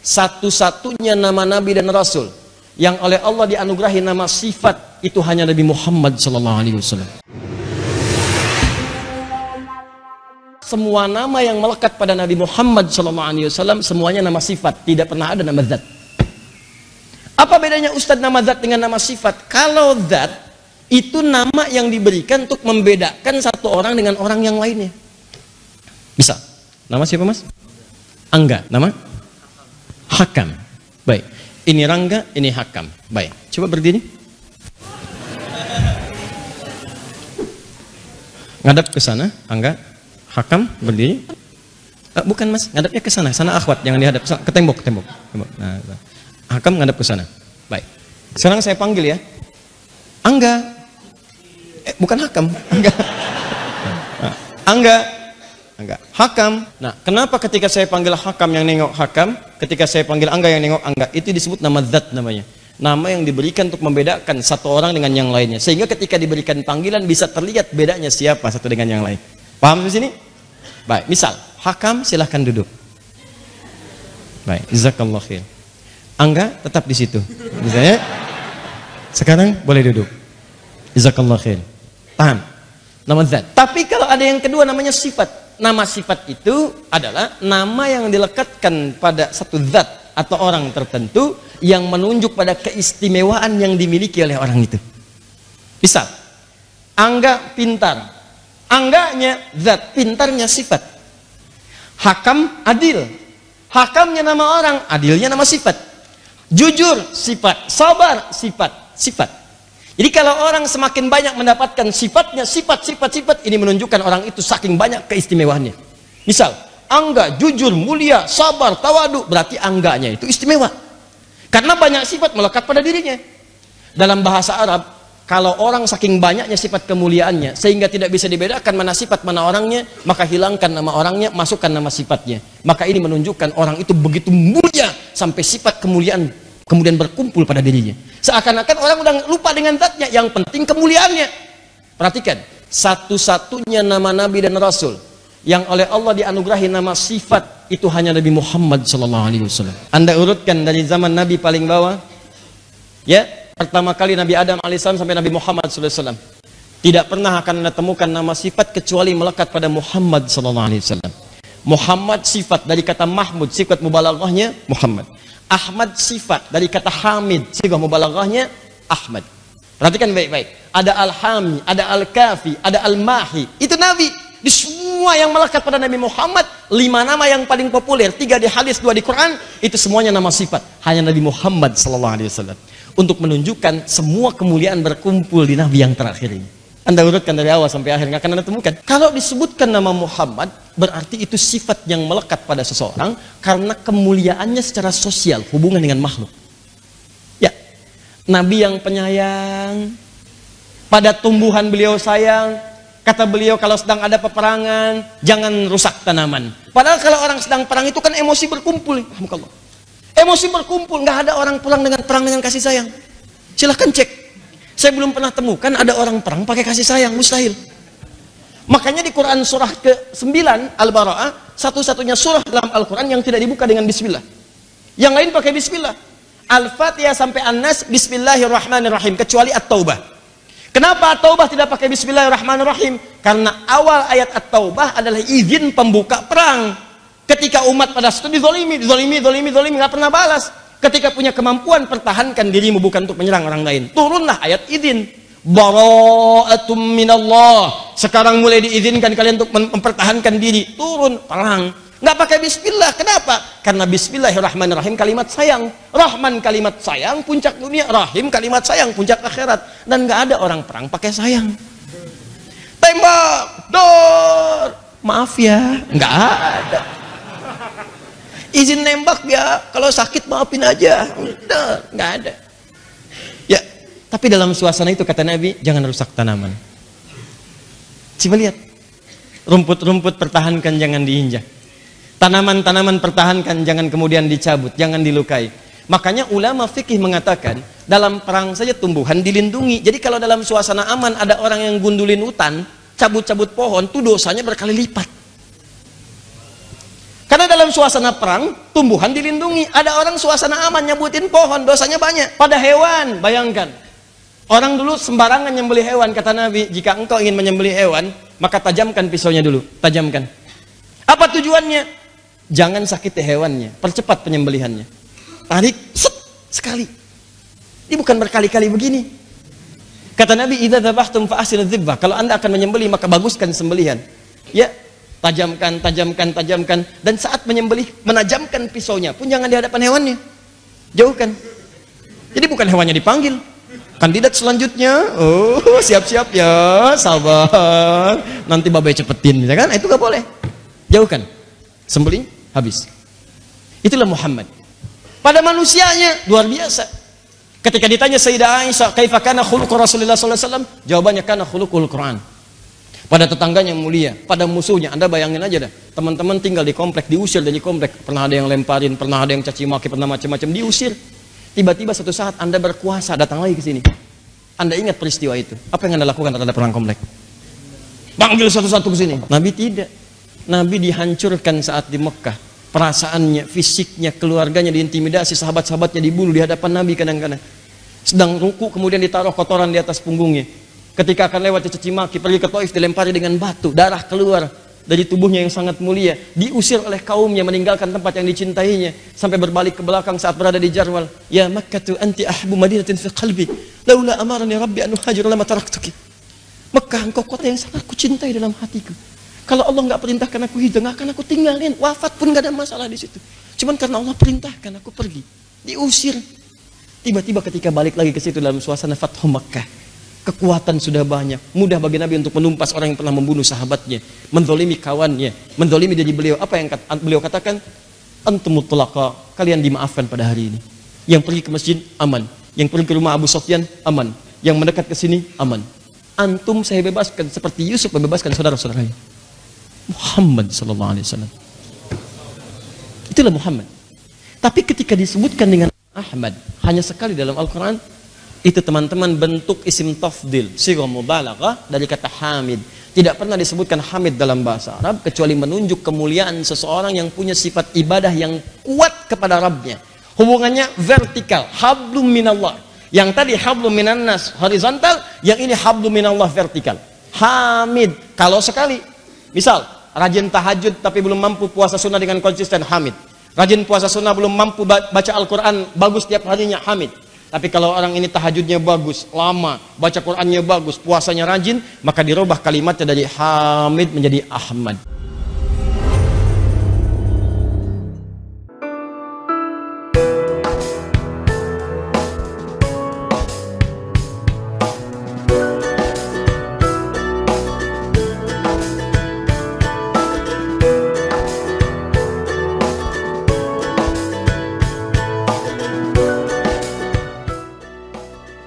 Satu-satunya nama Nabi dan Rasul yang oleh Allah dianugerahi nama sifat itu hanya Nabi Muhammad SAW. Semua nama yang melekat pada Nabi Muhammad SAW semuanya nama sifat, tidak pernah ada nama zat. Apa bedanya Ustadz nama zat dengan nama sifat? Kalau zat itu nama yang diberikan untuk membedakan satu orang dengan orang yang lainnya. Bisa. Nama siapa mas? Angga. Nama? Hakam. Baik. Ini Rangga, ini Hakam. Baik. Coba berdiri. Ngadap ke sana, Angga. Hakam berdiri. Bukan mas, ngadapnya ke sana. Sana akhwat, jangan dihadap ke tembok, ke tembok. Nah, Hakam ngadap ke sana. Baik. Sekarang saya panggil ya. Angga. Bukan Hakam. Angga. Angga. Angga. Hakam. Nah, kenapa ketika saya panggil Hakam yang nengok Hakam, ketika saya panggil Angga yang nengok Angga, itu disebut nama zat namanya. Nama yang diberikan untuk membedakan satu orang dengan yang lainnya. Sehingga ketika diberikan panggilan bisa terlihat bedanya siapa satu dengan yang lain. Paham di sini? Baik, misal Hakam silahkan duduk. Baik, jazakallahu khair. Angga tetap di situ. Misalnya, sekarang boleh duduk. Jazakallahu khair. Paham? Nama zat. Tapi kalau ada yang kedua namanya sifat. Nama sifat itu adalah nama yang dilekatkan pada satu zat atau orang tertentu yang menunjuk pada keistimewaan yang dimiliki oleh orang itu. Misal, Angga pintar. Angganya zat, pintarnya sifat. Hakam adil. Hakamnya nama orang, adilnya nama sifat. Jujur sifat, sabar sifat, sifat. Jadi kalau orang semakin banyak mendapatkan sifatnya, sifat, ini menunjukkan orang itu saking banyak keistimewaannya. Misal, Angga jujur, mulia, sabar, tawadu, berarti Angganya itu istimewa. Karena banyak sifat melekat pada dirinya. Dalam bahasa Arab, kalau orang saking banyaknya sifat kemuliaannya, sehingga tidak bisa dibedakan mana sifat, mana orangnya, maka hilangkan nama orangnya, masukkan nama sifatnya. Maka ini menunjukkan orang itu begitu mulia, sampai sifat kemuliaan kemudian berkumpul pada dirinya. Seakan-akan orang udah lupa dengan zatnya, yang penting kemuliaannya. Perhatikan, satu-satunya nama Nabi dan Rasul yang oleh Allah dianugerahi nama sifat itu hanya Nabi Muhammad SAW. Anda urutkan dari zaman Nabi paling bawah, ya, pertama kali Nabi Adam AS sampai Nabi Muhammad SAW. Tidak pernah akan Anda temukan nama sifat kecuali melekat pada Muhammad SAW. Muhammad sifat dari kata Mahmud, sifat mubalaghahnya Muhammad. Ahmad sifat dari kata Hamid, sifat mubalaghahnya Ahmad. Perhatikan baik-baik. Ada Al-Hami, ada Al-Kafi, ada Al-Mahi. Itu Nabi. Di semua yang melekat pada Nabi Muhammad, 5 nama yang paling populer, 3 di hadis, 2 di Quran, itu semuanya nama sifat. Hanya Nabi Muhammad SAW. Untuk menunjukkan semua kemuliaan berkumpul di Nabi yang terakhir ini. Anda urutkan dari awal sampai akhir, nggak akan Anda temukan. Kalau disebutkan nama Muhammad, berarti itu sifat yang melekat pada seseorang karena kemuliaannya secara sosial, hubungan dengan makhluk. Ya, Nabi yang penyayang, pada tumbuhan beliau sayang. Kata beliau kalau sedang ada peperangan, jangan rusak tanaman. Padahal kalau orang sedang perang itu kan emosi berkumpul. Emosi berkumpul, nggak ada orang pulang dengan perang dengan kasih sayang. Silahkan cek. Saya belum pernah temukan ada orang perang pakai kasih sayang, mustahil. Makanya di Quran surah ke-9 Al-Bara'ah, satu-satunya surah dalam Al-Quran yang tidak dibuka dengan bismillah. Yang lain pakai bismillah. Al-Fatihah sampai An-Nas bismillahirrahmanirrahim, kecuali At-Taubah. Kenapa At-Taubah tidak pakai bismillahirrahmanirrahim? Karena awal ayat At-Taubah adalah izin pembuka perang. Ketika umat pada situ dizolimi, nggak pernah balas. Ketika punya kemampuan, pertahankan dirimu, bukan untuk menyerang orang lain. Turunlah ayat izin. Bara'atum minallah. Sekarang mulai diizinkan kalian untuk mempertahankan diri. Turun, perang. Nggak pakai bismillah. Kenapa? Karena bismillahirrahmanirrahim kalimat sayang. Rahman kalimat sayang, puncak dunia. Rahim kalimat sayang, puncak akhirat. Dan nggak ada orang perang pakai sayang. Tembak, dor. Maaf ya, nggak ada. Izin nembak ya, kalau sakit maafin aja. Udah, nggak ada. Ya, tapi dalam suasana itu kata Nabi, jangan rusak tanaman. Coba lihat. Rumput-rumput pertahankan, jangan diinjak. Tanaman-tanaman pertahankan, jangan kemudian dicabut, jangan dilukai. Makanya ulama fikih mengatakan, dalam perang saja tumbuhan dilindungi. Jadi kalau dalam suasana aman ada orang yang gundulin hutan, cabut-cabut pohon, itu dosanya berkali lipat. Karena dalam suasana perang, tumbuhan dilindungi. Ada orang suasana aman, nyebutin pohon, dosanya banyak. Pada hewan, bayangkan. Orang dulu sembarangan nyembelih hewan, kata Nabi, jika engkau ingin menyembelih hewan, maka tajamkan pisaunya dulu, tajamkan. Apa tujuannya? Jangan sakiti hewannya, percepat penyembelihannya. Tarik, set, sekali. Ini bukan berkali-kali begini. Kata Nabi, idza dzabhtum fa ahsinu dzibbah. Kalau Anda akan menyembelih, maka baguskan sembelihan. Ya, tajamkan, tajamkan, tajamkan. Dan saat menyembelih, menajamkan pisaunya pun jangan di hadapan hewannya. Jauhkan. Jadi bukan hewannya dipanggil. Kandidat selanjutnya, oh siap-siap ya, sabar. Nanti babai cepetin, ya kan? Itu gak boleh. Jauhkan. Sembelih, habis. Itulah Muhammad. Pada manusianya, luar biasa. Ketika ditanya Sayyidah Aisyah, kaifa kana khuluqu Rasulullah sallallahu alaihi wasallam? Jawabannya kana khuluqul Quran. Pada tetangganya yang mulia, pada musuhnya, Anda bayangin aja dah. Teman-teman tinggal di komplek, diusir dari komplek. Pernah ada yang lemparin, pernah ada yang caci maki, pernah macam-macam, diusir. Tiba-tiba satu saat Anda berkuasa, datang lagi ke sini. Anda ingat peristiwa itu. Apa yang Anda lakukan terhadap orang komplek? Panggil satu-satu ke sini. Nabi tidak. Nabi dihancurkan saat di Mekah. Perasaannya, fisiknya, keluarganya diintimidasi, sahabat-sahabatnya dibunuh di hadapan Nabi kadang-kadang. Sedang ruku kemudian ditaruh kotoran di atas punggungnya. Ketika akan lewat dicaci maki, pergi ke Taif dilempari dengan batu, darah keluar dari tubuhnya yang sangat mulia, diusir oleh kaumnya, meninggalkan tempat yang dicintainya, sampai berbalik ke belakang saat berada di Jarwal. Ya Makkah anti ahbu madinatin fi qalbi, laula amarani rabbi an uhajir lama taraktuki. Mekah, engkau kota yang sangat kucintai dalam hatiku. Kalau Allah nggak perintahkan aku hijrah, nggak akan aku tinggalin. Wafat pun nggak ada masalah di situ. Cuman karena Allah perintahkan aku pergi, diusir. Tiba-tiba ketika balik lagi ke situ dalam suasana Fathu Mekah, kekuatan sudah banyak, mudah bagi Nabi untuk menumpas orang yang pernah membunuh sahabatnya, menzolimi kawannya, menzolimi diri beliau. Apa yang beliau katakan? Antum mutlaqa, kalian dimaafkan pada hari ini. Yang pergi ke masjid aman, yang pergi ke rumah Abu Sufyan aman, yang mendekat ke sini aman. Antum saya bebaskan seperti Yusuf membebaskan saudara-saudaranya. Muhammad sallallahu alaihi wasallam. Itulah Muhammad. Tapi ketika disebutkan dengan Ahmad hanya sekali dalam Al-Qur'an, itu teman-teman bentuk isim tafdil, sighah mubalaghah dari kata hamid. Tidak pernah disebutkan hamid dalam bahasa Arab kecuali menunjuk kemuliaan seseorang yang punya sifat ibadah yang kuat kepada Rabbnya. Hubungannya vertikal, hablum minallah. Yang tadi hablum minannas horizontal, yang ini hablum minallah vertikal. Hamid kalau sekali. Misal, rajin tahajud tapi belum mampu puasa sunnah dengan konsisten, hamid. Rajin puasa sunnah belum mampu baca Al-Quran bagus tiap harinya, hamid. Tapi kalau orang ini tahajudnya bagus, lama, baca Qurannya bagus, puasanya rajin, maka dirubah kalimatnya dari hamid menjadi Ahmad.